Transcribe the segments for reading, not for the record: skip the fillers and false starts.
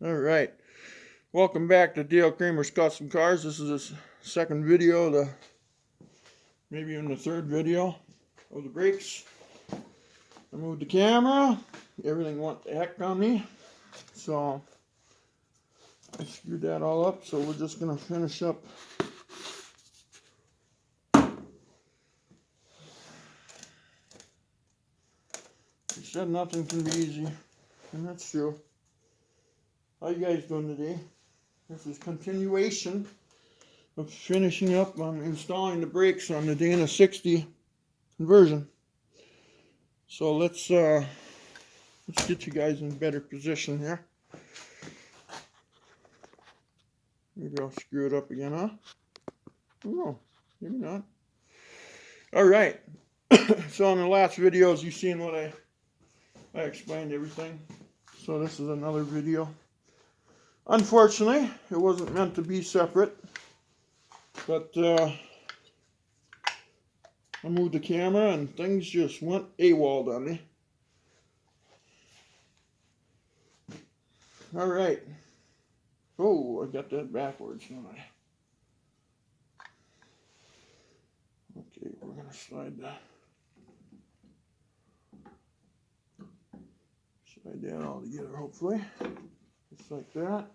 All right, welcome back to Dale Kramer's Custom Cars. This is the second video, maybe even the third video of the brakes. I moved the camera, everything went the heck on me, so I screwed that all up. So we're just gonna finish up. He said nothing can be easy, and that's true. How you guys doing today? This is continuation of finishing up on installing the brakes on the Dana 60 conversion. So let's get you guys in a better position here. Maybe I'll screw it up again, huh? No, maybe not. All right. So in the last videos, you've seen what I explained everything. So this is another video. Unfortunately, it wasn't meant to be separate, but I moved the camera and things just went AWOL on me. All right. Oh, I got that backwards, don't I? Okay, we're going to slide that all together, hopefully. Just like that.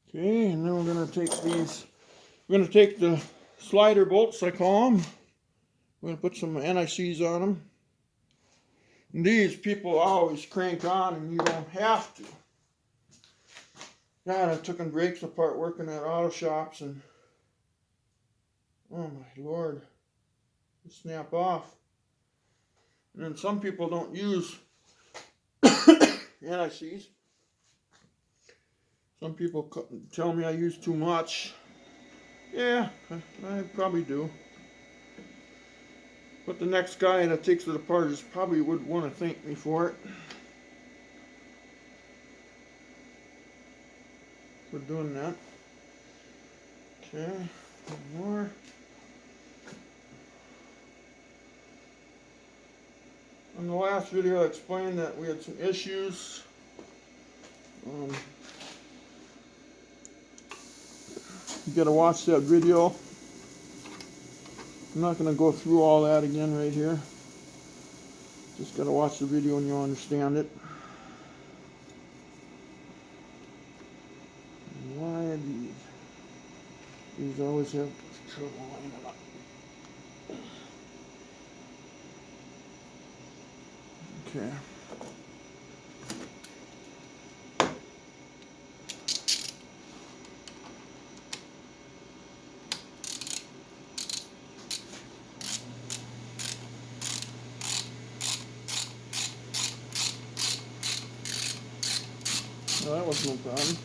Okay, and then we're going to take these. We're going to take the slider bolts, I call them. We're going to put some NICs on them. And these people always crank on and you don't have to. God, I've taken brakes apart working at auto shops and oh my Lord, they snap off. And then some people don't use NICs. Some people tell me I use too much. Yeah, I probably do. But the next guy that takes it apart probably would want to thank me for it. For doing that. Okay, one more. In the last video I explained that we had some issues. You gotta watch that video. I'm not gonna go through all that again right here. Just gotta watch the video and you'll understand it. Why are these? These always have trouble lining up. Okay. Well, that was no problem.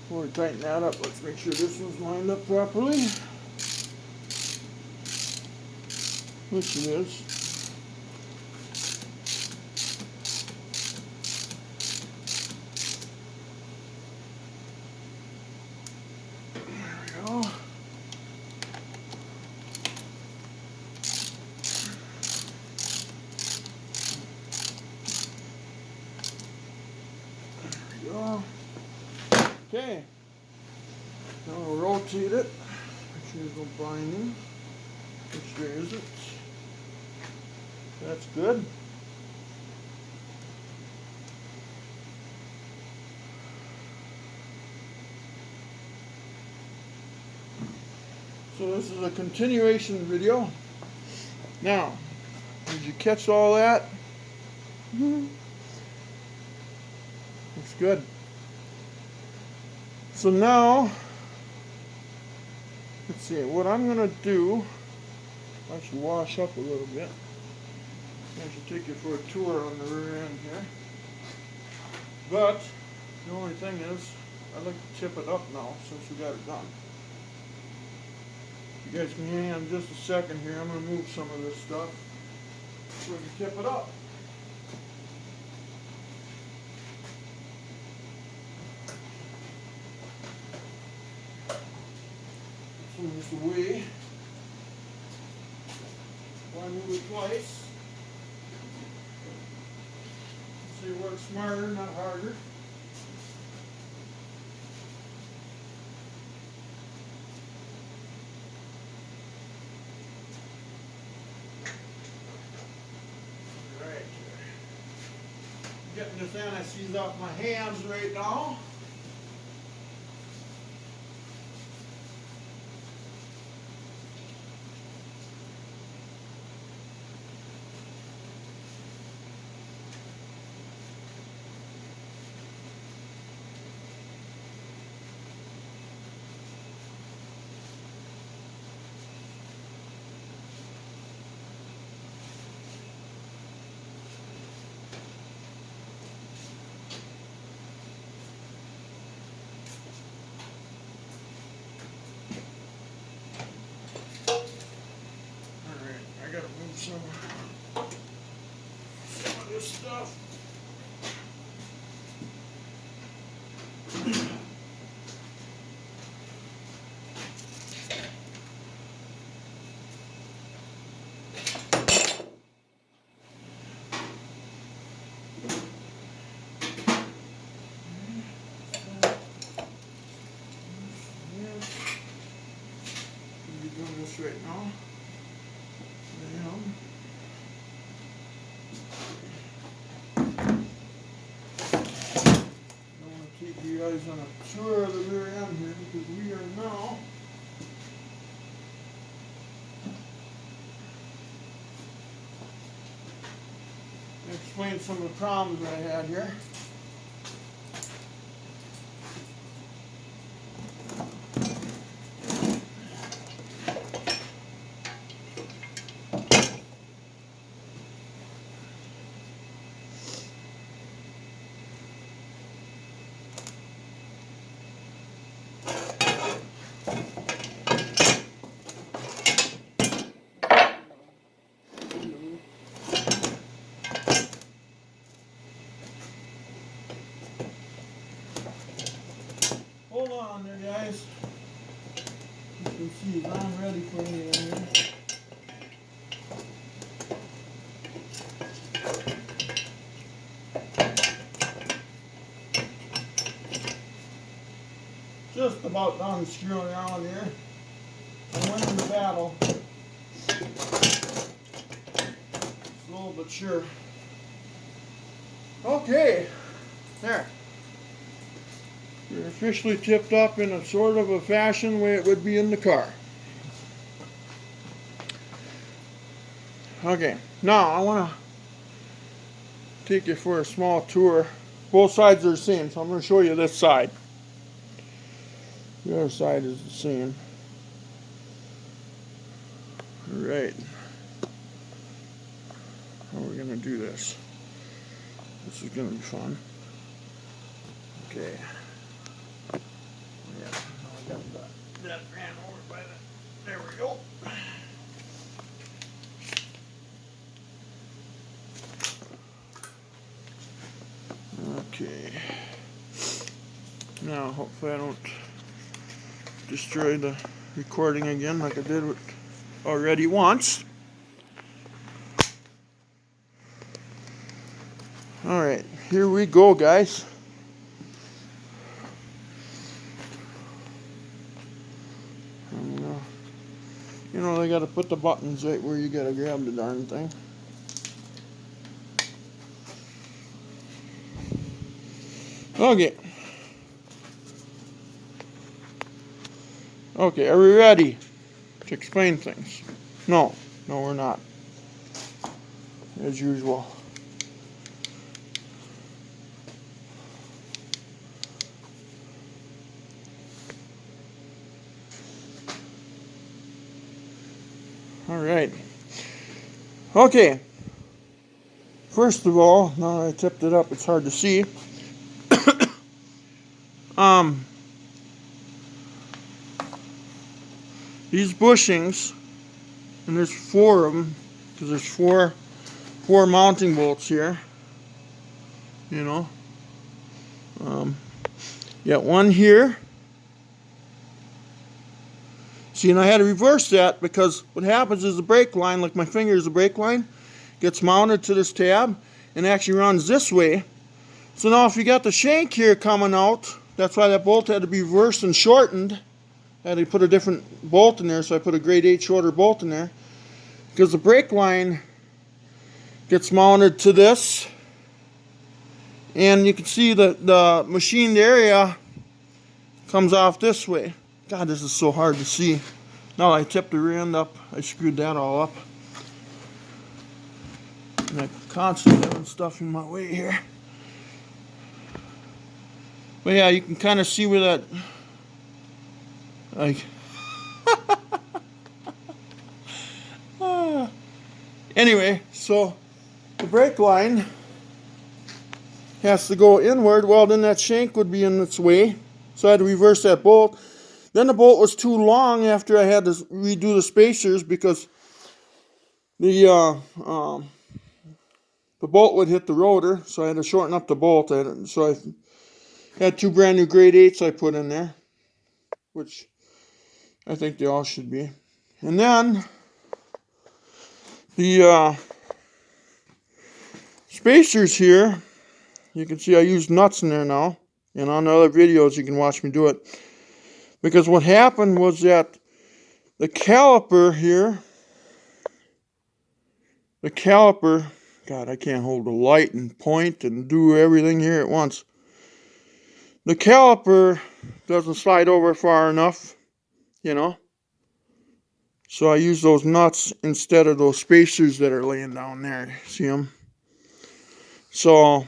Before we tighten that up, let's make sure this one's lined up properly. Which it is. There we go. There we go. Okay. Now we'll rotate it. Make sure there's no binding. Which there isn't. That's good. So this is a continuation video. Now, did you catch all that? Looks good. So now, let's see, what I'm going to do, I should wash up a little bit. I should take you for a tour on the rear end here. But, the only thing is, I'd like to tip it up now since we got it done. You guys can hang on just a second here. I'm going to move some of this stuff so we can tip it up. This one is the way. Why move it twice? actually work smarter, not harder. Alright. Getting this anti-seize off my hands right now. I gotta move some of this stuff. Be doing this right now. Take you guys on a tour of the rear end here because we are now explain some of the problems I had here. Hold on there, guys. You can see I'm ready for you here. Just about done screwing around here. I'm winning the battle. Slow but sure. Okay, there. You're officially tipped up in a sort of a fashion way it would be in the car. Okay, now I want to take you for a small tour. Both sides are the same, so I'm going to show you this side. The other side is the same. Alright. How are we going to do this? This is going to be fun. Okay. Yeah, I got that ran over by the, there we go. Okay. Now, hopefully I don't destroy the recording again like I did with already once. Alright, here we go, guys. You know, they got to put the buttons right where you got to grab the darn thing. Okay. Okay, are we ready to explain things? No, we're not. As usual. All right. Okay. First of all, now that I tipped it up, it's hard to see. These bushings, and there's 4 of them, because there's four mounting bolts here. You know. You got one here. See, and I had to reverse that because what happens is the brake line, like my finger is the brake line, gets mounted to this tab and actually runs this way So now if you got the shank here coming out, that's why that bolt had to be reversed and shortened. I had to put a different bolt in there, so I put a grade 8 shorter bolt in there. Because the brake line gets mounted to this. And you can see that the machined area comes off this way. God, this is so hard to see. Now I tipped the rear end up. I screwed that all up. And I constantly having stuff in my way here. But yeah, you can kind of see where that, like, anyway, so the brake line has to go inward. Well, then that shank would be in its way. So I had to reverse that bolt. Then the bolt was too long after I had to redo the spacers because the bolt would hit the rotor. So I had to shorten up the bolt. So I had 2 brand new grade 8s I put in there, which I think they all should be. And then the spacers here, you can see I use nuts in there now. And on the other videos you can watch me do it. Because what happened was that the caliper here, God, I can't hold the light and point and do everything here at once. The caliper doesn't slide over far enough, you know. So I use those nuts instead of those spacers that are laying down there. See them? So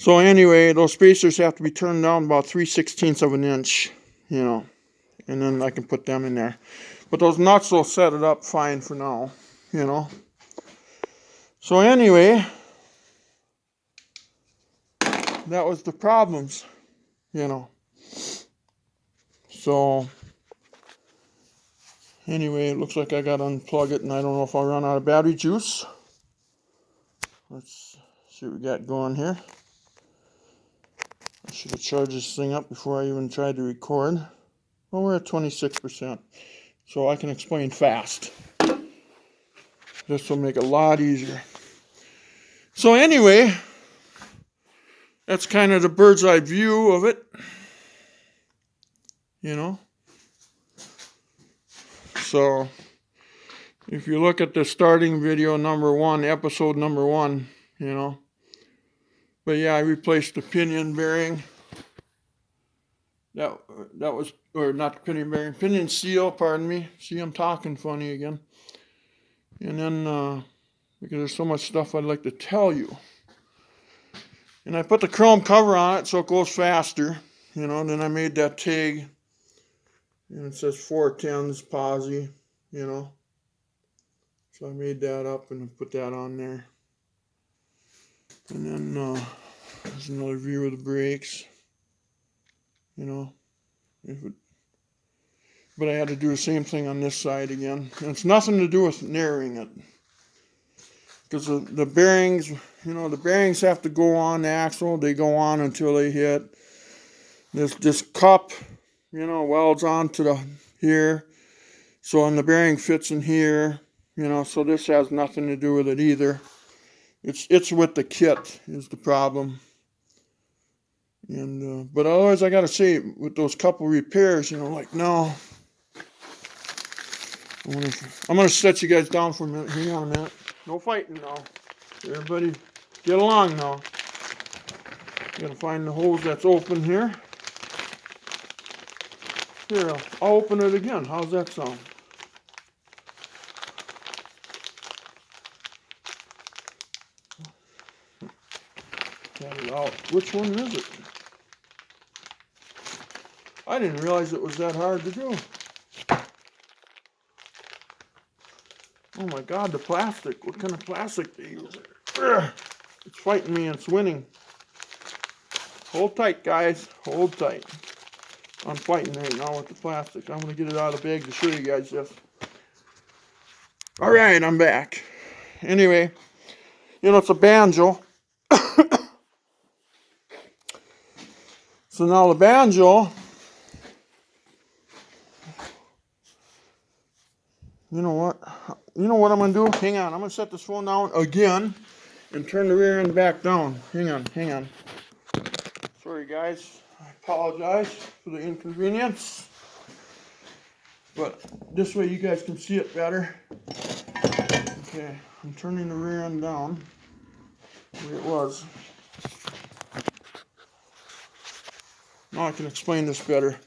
anyway, those spacers have to be turned down about 3/16 of an inch, you know. And then I can put them in there. But those nuts will set it up fine for now, you know. So anyway, that was the problems, you know. So anyway, it looks like I got to unplug it, and I don't know if I'll run out of battery juice. Let's see what we got going here. I should have charged this thing up before I even tried to record. Well, we're at 26%, so I can explain fast. This will make it a lot easier. So anyway, that's kind of the bird's eye view of it, you know. So if you look at the starting video number 1, episode number 1, you know. But yeah, I replaced the pinion bearing. That was, or not the pinion bearing, pinion seal, pardon me. See, I'm talking funny again. And then, because there's so much stuff I'd like to tell you. And I put the chrome cover on it so it goes faster, you know. And then I made that tag, and it says 410s posi, you know. So I made that up and put that on there. And then there's another view of the brakes, you know. But I had to do the same thing on this side again. And it's nothing to do with narrowing it. Because the bearings, you know, the bearings have to go on the axle. They go on until they hit. This cup, you know, welds onto here. So and the bearing fits in here, you know, so this has nothing to do with it either. It's with the kit is the problem. And but otherwise, I gotta say, with those couple repairs, you know, like no. I'm gonna set you guys down for a minute. Hang on a minute. No fighting now. Everybody, get along now. Gotta find the hose that's open here. Here, I'll open it again. How's that sound? Get it out. Which one is it? I didn't realize it was that hard to do. Oh my God, the plastic. What kind of plastic they use there? It's fighting me and it's winning. Hold tight, guys. Hold tight. I'm fighting right now with the plastic. I'm going to get it out of the bag to show you guys this. Alright, I'm back. Anyway, you know, it's a banjo. So now the banjo, you know what I'm going to do? Hang on, I'm going to set this phone down again. and turn the rear end back down. Hang on. Sorry guys, I apologize for the inconvenience. But this way you guys can see it better. Okay, I'm turning the rear end down where it was. Now I can explain this better.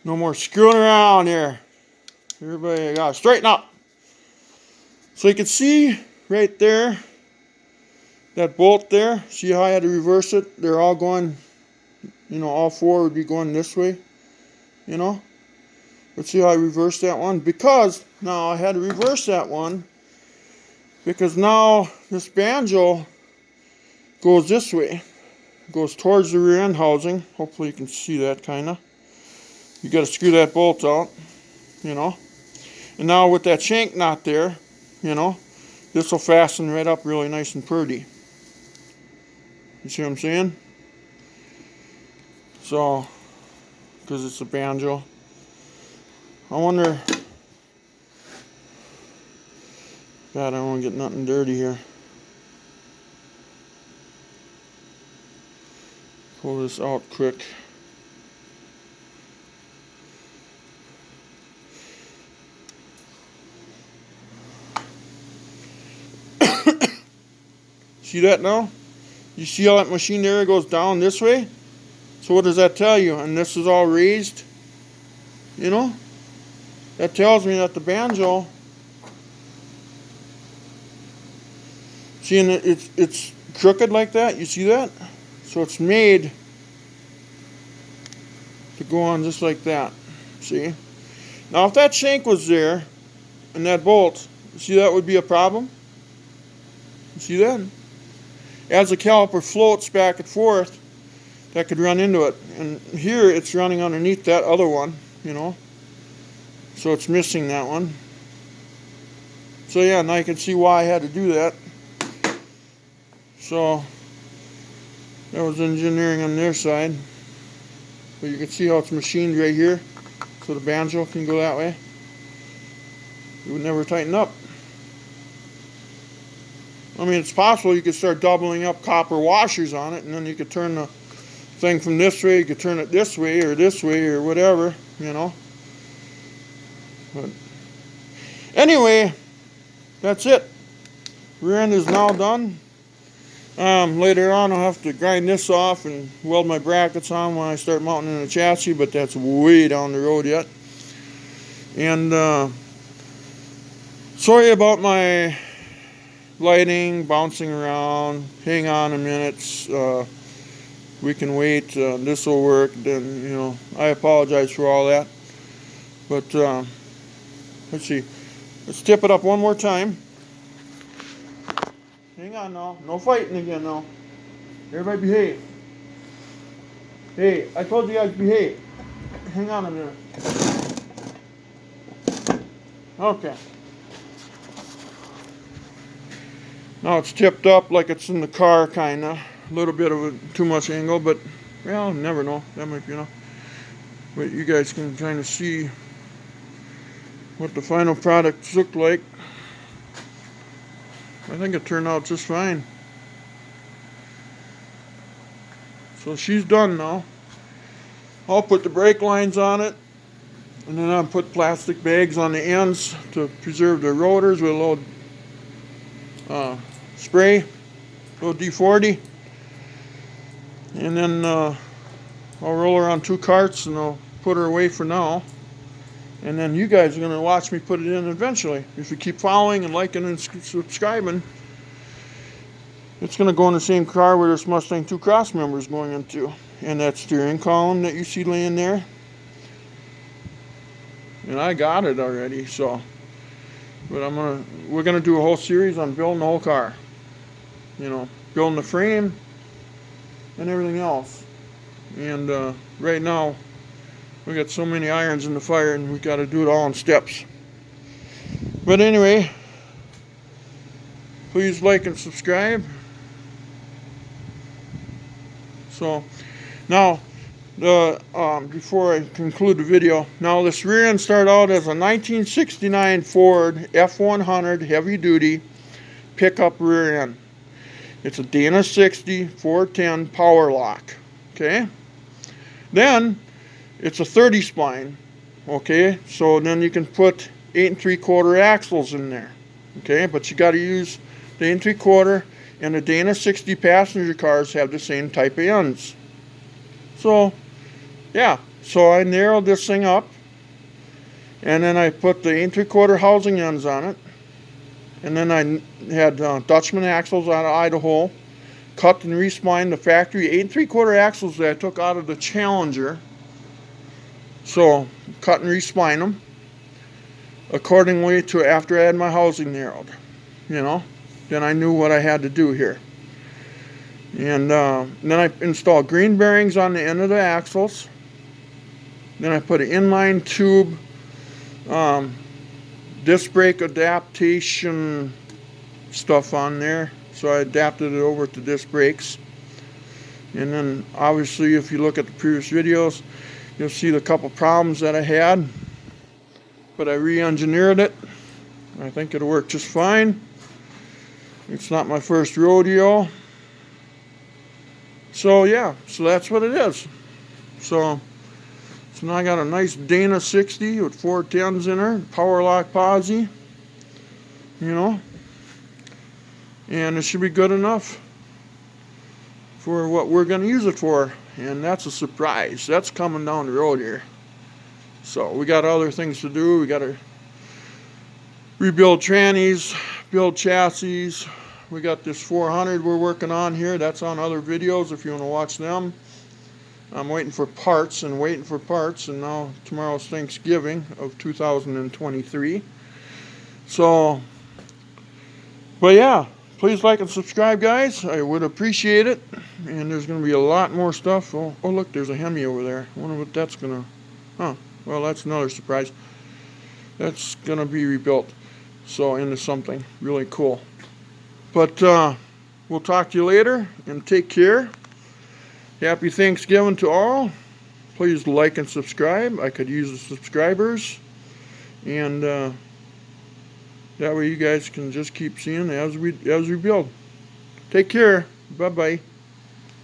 No more screwing around here. Everybody gotta straighten up. So you can see right there, that bolt there, see how I had to reverse it? They're all going, all four would be going this way, Let's see how I reversed that one. Because now I had to reverse that one because now this banjo goes this way. Goes towards the rear end housing. Hopefully you can see that kinda. You gotta screw that bolt out, And now with that shank knot there, this will fasten right up really nice and pretty. You see what I'm saying? So, because it's a banjo. I wonder, God, I don't want to get nothing dirty here. Pull this out quick. See that now? You see how that machine there goes down this way? So what does that tell you? And this is all raised, That tells me that the banjo, seeing it's crooked like that, you see that? So it's made to go on just like that, see? Now if that shank was there, and that bolt, you see that would be a problem? You see that? As the caliper floats back and forth, that could run into it. And here it's running underneath that other one, So it's missing that one. So yeah, now you can see why I had to do that. So that was engineering on their side. But you can see how it's machined right here. So the banjo can go that way. It would never tighten up. I mean, it's possible you could start doubling up copper washers on it, and then you could turn the thing from this way, you could turn it this way or whatever, But anyway, that's it. Rear end is now done. Later on I'll have to grind this off and weld my brackets on when I start mounting in the chassis, but that's way down the road yet. And sorry about my lighting bouncing around. Hang on a minute. We can wait. This will work. Then I apologize for all that. But let's see. Let's tip it up one more time. Hang on now. No fighting again now. Everybody behave. Hey, I told you guys behave. Hang on a minute. Okay. Now it's tipped up like it's in the car, kinda. A little bit of a too much angle, but well, never know. That might be enough. But you guys can kind of see what the final products look like. I think it turned out just fine. So she's done now. I'll put the brake lines on it, and then I'll put plastic bags on the ends to preserve the rotors with a little spray, a little D40, and then I'll roll her on 2 carts and I'll put her away for now. And then you guys are going to watch me put it in eventually. If you keep following and liking and subscribing, it's going to go in the same car where this Mustang 2 cross member is going into. And that steering column that you see laying there. And I got it already, so. But we're going to do a whole series on building the whole car. Building the frame and everything else. And right now, we got so many irons in the fire, and we got to do it all in steps. But anyway, please like and subscribe. So now, before I conclude the video, now this rear end started out as a 1969 Ford F100 heavy duty pickup rear end. It's a Dana 60 410 power lock. Okay. Then it's a 30 spline. Okay. So then you can put 8 3/4 axles in there. Okay. But you got to use the 8 3/4, and the Dana 60 passenger cars have the same type of ends. So yeah. So I narrowed this thing up, and then I put the 8 3/4 housing ends on it. And then I had Dutchman axles out of Idaho, cut and resplined the factory 8 3/4 axles that I took out of the Challenger. So cut and respline them accordingly to after I had my housing narrowed. You know, then I knew what I had to do here. And then I installed green bearings on the end of the axles. Then I put an inline tube disc brake adaptation stuff on there, so I adapted it over to disc brakes. And then obviously if you look at the previous videos, you'll see the couple problems that I had, but I re-engineered it. I think it'll work just fine. It's not my first rodeo. So yeah, so that's what it is. So now I got a nice Dana 60 with 410s in her, power lock posi, you know, and it should be good enough for what we're going to use it for. And that's a surprise. That's coming down the road here. So we got other things to do. We got to rebuild trannies, build chassis. We got this 400 we're working on here. That's on other videos if you want to watch them. I'm waiting for parts, and now tomorrow's Thanksgiving of 2023. So, but yeah, please like and subscribe, guys. I would appreciate it. And there's going to be a lot more stuff. Oh look, there's a Hemi over there. I wonder what that's going to, well, that's another surprise. That's going to be rebuilt, so into something really cool. But we'll talk to you later, and take care. Happy Thanksgiving to all. Please like and subscribe. I could use the subscribers. And that way you guys can just keep seeing as we build. Take care. Bye-bye.